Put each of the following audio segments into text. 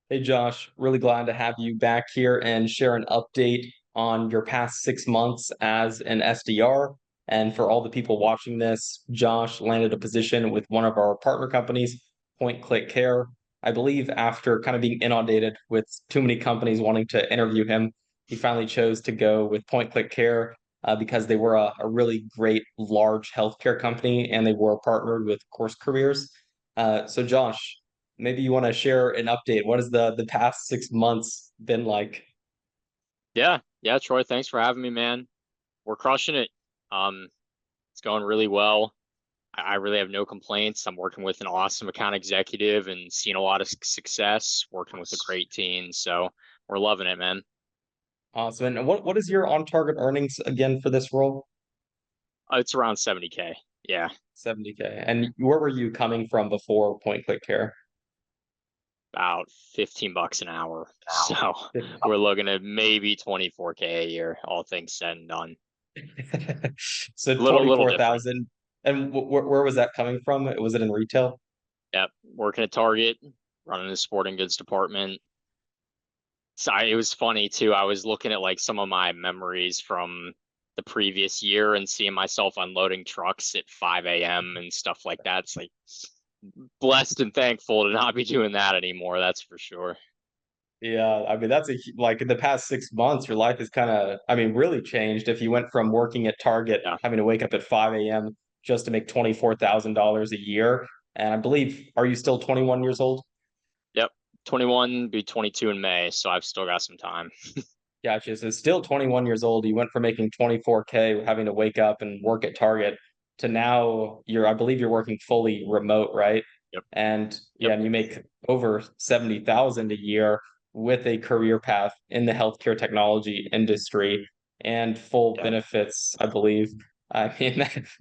Hey Josh, really glad to have you back here and share an update on your past 6 months as an SDR. And for all the people watching this, Josh landed a position with one of our partner companies, Point Click Care. I believe after kind of being inundated with too many companies wanting to interview him, he finally chose to go with Point Click Care because they were a really great large healthcare company and they were partnered with CourseCareers. So Josh, maybe you want to share an update. What has the past 6 months been like? Yeah, yeah, Troy, thanks for having me, man. We're crushing it. Um, it's going really well. I really have no complaints. I'm working with an awesome account executive and seeing a lot of success, working with a great team. So we're loving it, man. Awesome. And what is your on target earnings again for this role? It's around 70K. Yeah, 70K. And where were you coming from before Point Click Care? about 15 bucks an hour. So we're looking at maybe 24K a year, all things said and done. So Little different. 24,000. And where was that coming from? Was it in retail? Yep, working at Target, running the sporting goods department. So it was funny too. I was looking at like some of my memories from the previous year and seeing myself unloading trucks at 5 a.m. and stuff like that. It's like blessed and thankful to not be doing that anymore. That's for sure. Yeah, I mean that's like in the past 6 months, your life has kind of, I mean, really changed. If you went from working at Target, Yeah. having to wake up at 5 a.m. just to make $24,000 a year, and I believe, are you still 21 years old? Yep. 21, be 22 in May, so I've still got some time. Gotcha. So still 21 years old. You went from making 24K, having to wake up and work at Target, to now I believe you're working fully remote, right? Yep. And yeah, Yep. and you make over 70,000 a year with a career path in the healthcare technology industry and full Yeah. benefits, I believe. I mean,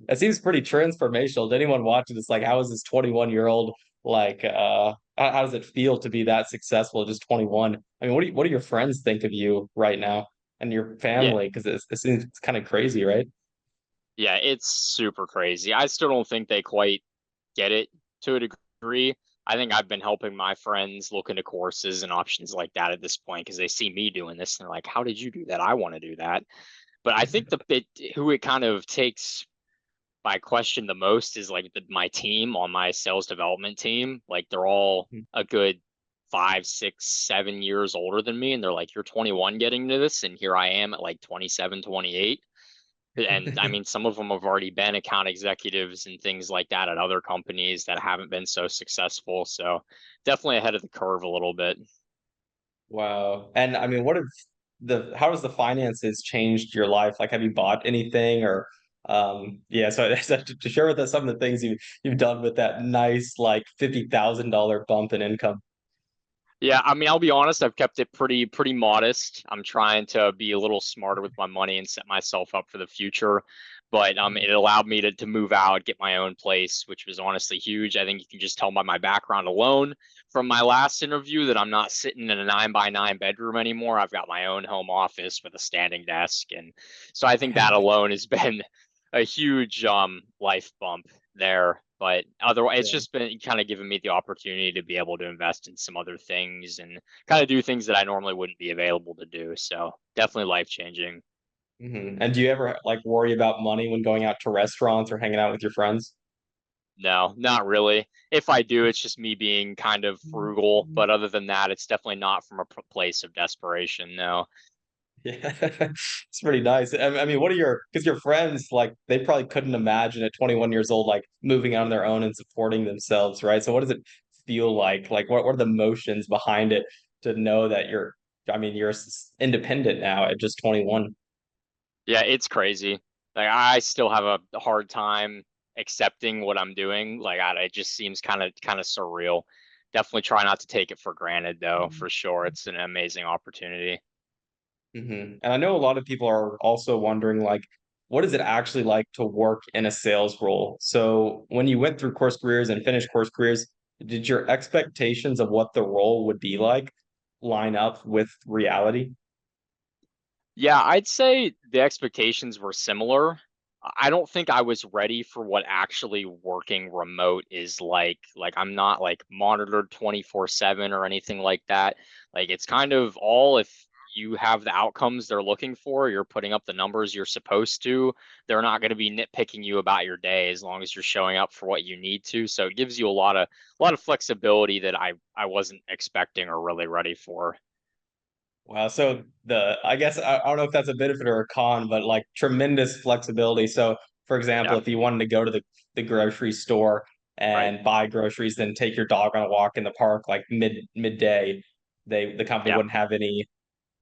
that seems pretty transformational to anyone watching this. Like, how is this 21-year-old like how does it feel to be that successful at just 21? I mean, what do your friends think of you right now and your Yeah. family? Because it seems it's kind of crazy, right? Yeah. It's super crazy. I still don't think they quite get it to a degree. I think I've been helping my friends look into courses and options like that at this point because they see me doing this and they're like, "How did you do that? I want to do that." But I think the bit who it kind of takes by question the most is like my team on my sales development team. Like they're all a good 5, 6, 7 years older than me, and they're like, "You're 21 getting into this, and here I am at like 27, 28." And I mean, some of them have already been account executives and things like that at other companies that haven't been so successful. So definitely ahead of the curve a little bit. Wow. And I mean, what have how has the finances changed your life? Like, have you bought anything or yeah, so, so to share with us some of the things you've done with that nice like $50,000 bump in income. Yeah, I mean, I'll be honest, I've kept it pretty modest. I'm trying to be a little smarter with my money and set myself up for the future. But it allowed me to move out, get my own place, which was honestly huge. I think you can just tell by my background alone from my last interview that I'm not sitting in a 9 by 9 bedroom anymore. I've got my own home office with a standing desk. And so I think that alone has been a huge life bump there. But otherwise, it's Yeah. just been kind of giving me the opportunity to be able to invest in some other things and kind of do things that I normally wouldn't be available to do. So definitely life changing. And do you ever like worry about money when going out to restaurants or hanging out with your friends? No, not really. If I do, it's just me being kind of frugal. But other than that, it's definitely not from a place of desperation. No. Yeah, it's pretty nice. I mean, what are because your friends, like, they probably couldn't imagine at 21 years old, like, moving out on their own and supporting themselves, right? So what does it feel like? Like, what are the emotions behind it to know that I mean, you're independent now at just 21? Yeah, it's crazy. Like I still have a hard time accepting what I'm doing. Like it just seems kind of surreal. Definitely try not to take it for granted though, for sure. It's an amazing opportunity. And I know a lot of people are also wondering, like, what is it actually like to work in a sales role? So when you went through Course Careers and finished Course Careers, did your expectations of what the role would be like line up with reality? Yeah, I'd say the expectations were similar. I don't think I was ready for what actually working remote is like. Like I'm not like monitored 24/7 or anything like that. Like it's kind of all if you have the outcomes they're looking for, you're putting up the numbers you're supposed to. They're not going to be nitpicking you about your day as long as you're showing up for what you need to. So it gives you a lot of flexibility that I wasn't expecting or really ready for. Wow. So I guess I don't know if that's a benefit or a con, but like tremendous flexibility. So for example, Yeah, if you wanted to go to the grocery store right. and buy groceries, then take your dog on a walk in the park like midday, the company Yeah. wouldn't have any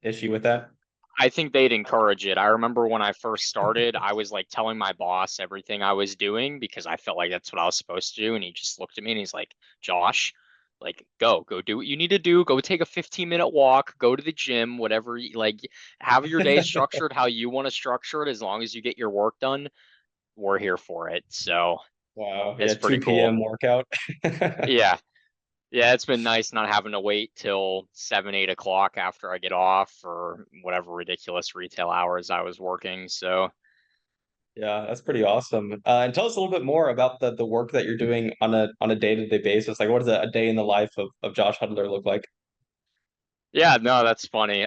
issue with that. I think they'd encourage it. I remember when I first started, I was like telling my boss everything I was doing because I felt like that's what I was supposed to do. And he just looked at me and he's like, Josh, like, go do what you need to do. Go take a 15-minute walk, go to the gym, whatever, like, have your day structured how you want to structure it. As long as you get your work done, we're here for it. So Wow. Yeah, it's pretty 2 cool. p.m. workout. Yeah. Yeah, it's been nice not having to wait till 7, 8 o'clock after I get off for whatever ridiculous retail hours I was working. So, Yeah, that's pretty awesome. And tell us a little bit more about the work that you're doing on a day-to-day basis. Like, what does a day in the life of Josh Hudler look like? yeah, no, that's funny.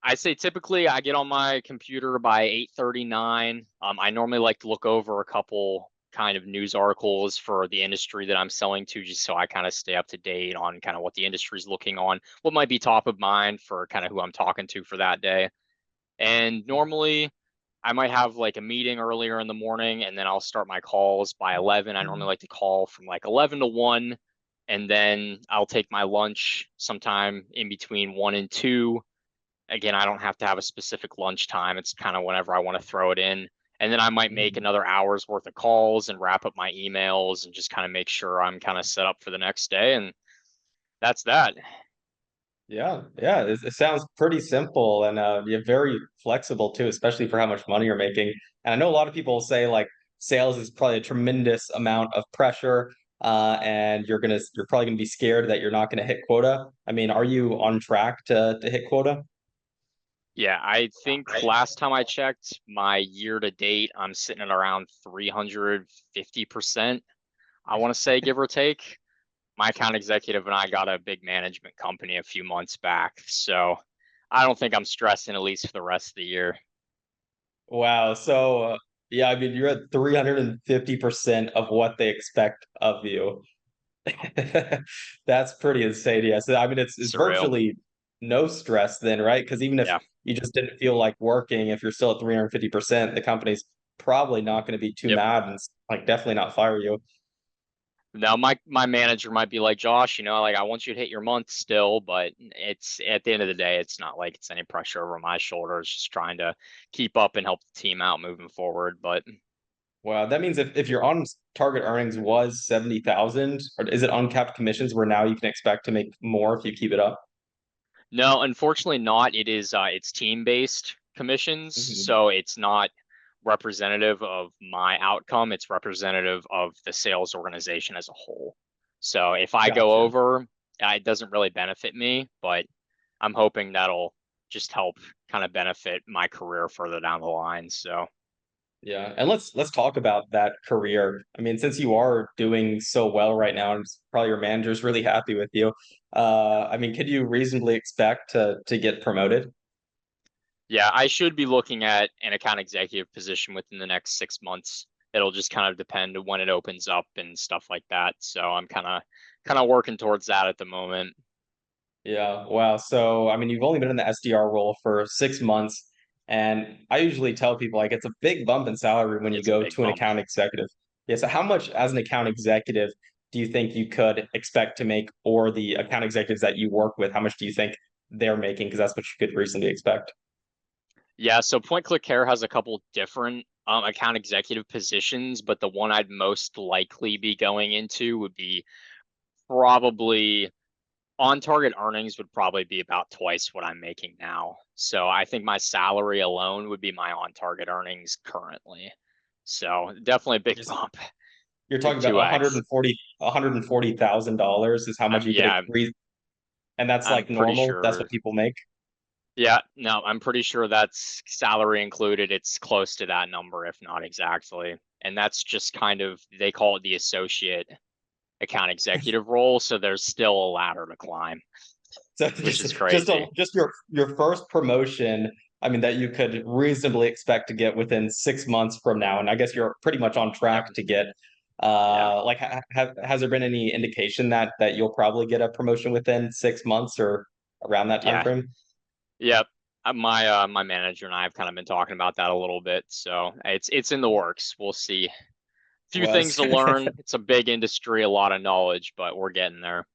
I say typically I get on my computer by 8:39. I normally like to look over a couple kind of news articles for the industry that I'm selling to, just so I kind of stay up to date on kind of what the industry's looking on, what might be top of mind for kind of who I'm talking to for that day. And normally I might have like a meeting earlier in the morning and then I'll start my calls by 11. I normally like to call from like 11 to 1 and then I'll take my lunch sometime in between 1 and 2. Again, I don't have to have a specific lunch time. It's kind of whenever I want to throw it in. And then I might make Mhm. another hour's worth of calls and wrap up my emails and just kind of make sure I'm kind of set up for the next day. And that's that. Yeah, yeah, it sounds pretty simple and you're very flexible too, especially for how much money you're making. And I know a lot of people say like sales is probably a tremendous amount of pressure, and you're probably gonna be scared that you're not gonna hit quota. I mean, are you on track to hit quota? Yeah, I think last time I checked, my year to date, I'm sitting at around 350%. I want to say, give or take. My account executive and I got a big management company a few months back. So I don't think I'm stressing, at least for the rest of the year. Wow. So yeah, I mean, you're at 350% of what they expect of you. That's pretty insane. Yeah. So I mean, it's Surreal. virtually no stress then, right? Because even if Yeah. you just didn't feel like working, if you're still at 350%, the company's probably not going to be too Yep. mad and like definitely not fire you. Now my manager might be like, Josh, like I want you to hit your month still, but it's at the end of the day, it's not like it's any pressure over my shoulders, just trying to keep up and help the team out moving forward. But Wow. That means if your on target earnings was 70,000, or is it uncapped commissions where now you can expect to make more if you keep it up? no, unfortunately not. It's team based commissions, Mhm. so it's not representative of my outcome. It's representative of the sales organization as a whole. So if I go Gotcha. over, it doesn't really benefit me, but I'm hoping that'll just help kind of benefit my career further down the line. So Yeah, and let's talk about that career. I mean, since you are doing so well right now, and probably your manager's really happy with you. I mean, could you reasonably expect to get promoted? yeah, I should be looking at an account executive position within the next 6 months. It'll just kind of depend on when it opens up and stuff like that. So I'm kind of working towards that at the moment. Yeah, wow. So, I mean, you've only been in the SDR role for 6 months, and I usually tell people like it's a big bump in salary when you It's a go big to an bump. account executive. Yeah, so how much as an account executive do you think you could expect to make, or the account executives that you work with, how much do you think they're making? Because that's what you could reasonably expect. Yeah, so Point Click Care has a couple different account executive positions, but the one I'd most likely be going into would be probably on target earnings would probably be about twice what I'm making now. So I think my salary alone would be my on target earnings currently. So definitely a big Just bump, you're talking big about 2x. 140,000 dollars is how much you could Yeah, agree, and that's I'm like pretty normal. That's what sure. people make. Yeah, no, I'm pretty sure that's salary included. It's close to that number, if not exactly. And that's just kind of, they call it the associate account executive role. So there's still a ladder to climb, So which is just crazy. just your first promotion, I mean, that you could reasonably expect to get within 6 months from now, and I guess you're pretty much on Yep. track to get. Yeah. Like, has there been any indication that you'll probably get a promotion within 6 months or around that time Yeah. frame? Yep. My manager and I have kind of been talking about that a little bit. So it's in the works. We'll see. Few things Was to learn. It's a big industry, a lot of knowledge, but we're getting there.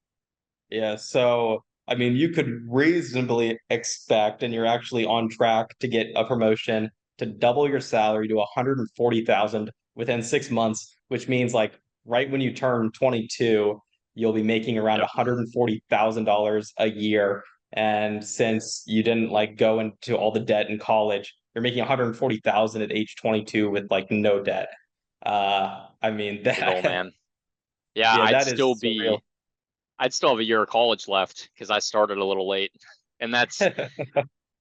Yeah, so I mean, you could reasonably expect, and you're actually on track to get a promotion to double your salary to 140,000 within 6 months, which means like right when you turn 22, you'll be making around Yep. $140,000 a year. And since you didn't like go into all the debt in college, you're making 140,000 at age 22 with like no debt. I mean Big old that man. Yeah, yeah, that is surreal. I'd still have a year of college left because I started a little late. And that's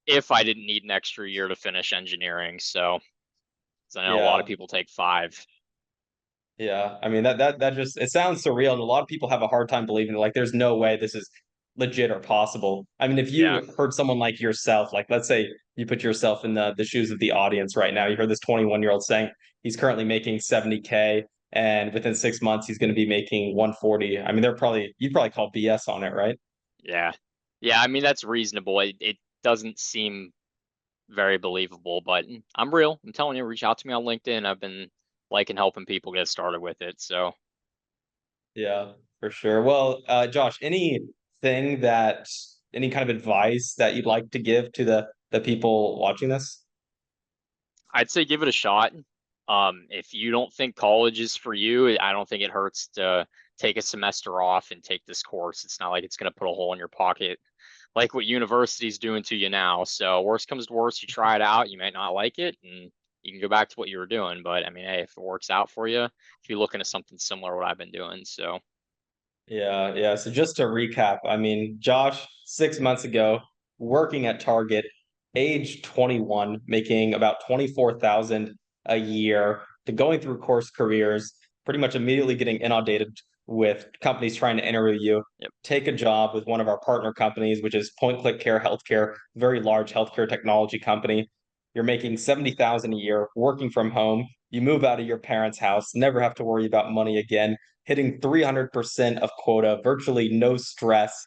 if I didn't need an extra year to finish engineering. So 'cause I know a lot of Yeah. people take 5. Yeah, I mean that just it sounds surreal, and a lot of people have a hard time believing it. Like, there's no way this is legit or possible. I mean, if Yeah. you heard someone like yourself, like let's say you put yourself in the shoes of the audience right now, you heard this 21-year-old saying he's currently making 70K, and within 6 months he's going to be making 140. I mean, you'd probably call BS on it, right? Yeah. Yeah. I mean, that's reasonable. It doesn't seem very believable, but I'm real. I'm telling you, reach out to me on LinkedIn. I've been liking helping people get started with it. So Yeah, for sure. Well, Josh, any kind of advice that you'd like to give to the people watching this? I'd say give it a shot. If you don't think college is for you, I don't think it hurts to take a semester off and take this course. It's not like it's going to put a hole in your pocket like what university's doing to you now. So worst comes to worst, you try it out. You might not like it, and you can go back to what you were doing. But I mean, hey, if it works out for you, if you're looking at something similar to what I've been doing, so Yeah, yeah. So just to recap, I mean, Josh, 6 months ago, working at Target, age 21, making about 24,000 a year, to going through course careers, pretty much immediately getting inundated with companies trying to interview you. yep, Take a job with one of our partner companies, which is Point Click Care Healthcare, very large healthcare technology company. You're making 70,000 a year, working from home. You move out of your parents' house, never have to worry about money again, hitting 300% of quota, virtually no stress,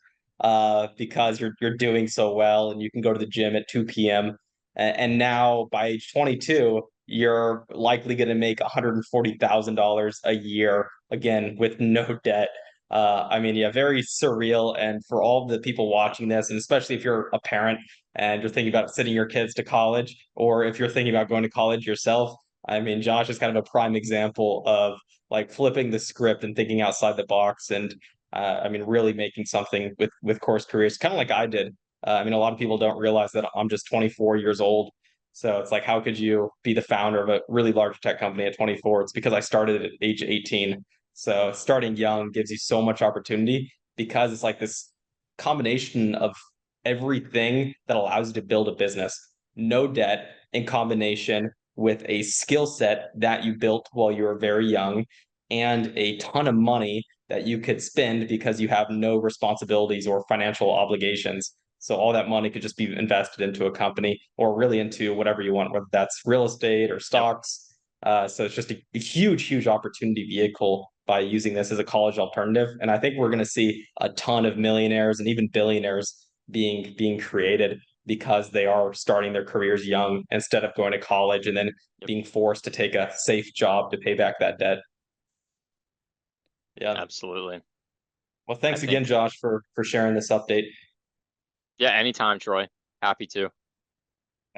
because you're doing so well, and you can go to the gym at 2 p.m. And now by age 22, you're likely going to make $140,000 a year again with no debt. I mean, yeah, very surreal. And for all the people watching this, and especially if you're a parent and you're thinking about sending your kids to college, or if you're thinking about going to college yourself, I mean, Josh is kind of a prime example of like flipping the script and thinking outside the box, and I mean, really making something with CourseCareers, kind of like I did. I mean, a lot of people don't realize that I'm just 24 years old. So it's like, how could you be the founder of a really large tech company at 24? It's because I started at age 18. So starting young gives you so much opportunity, because it's like this combination of everything that allows you to build a business. No debt, in combination with a skill set that you built while you were very young, and a ton of money that you could spend because you have no responsibilities or financial obligations. So all that money could just be invested into a company, or really into whatever you want, whether that's real estate or yep, stocks. So it's just a huge, huge opportunity vehicle by using this as a college alternative. And I think we're going to see a ton of millionaires and even billionaires being created because they are starting their careers young instead of going to college and then yep, being forced to take a safe job to pay back that debt. Yeah. absolutely. Well, I thanks again, think, Josh, for sharing this update. yeah, anytime, Troy. Happy to.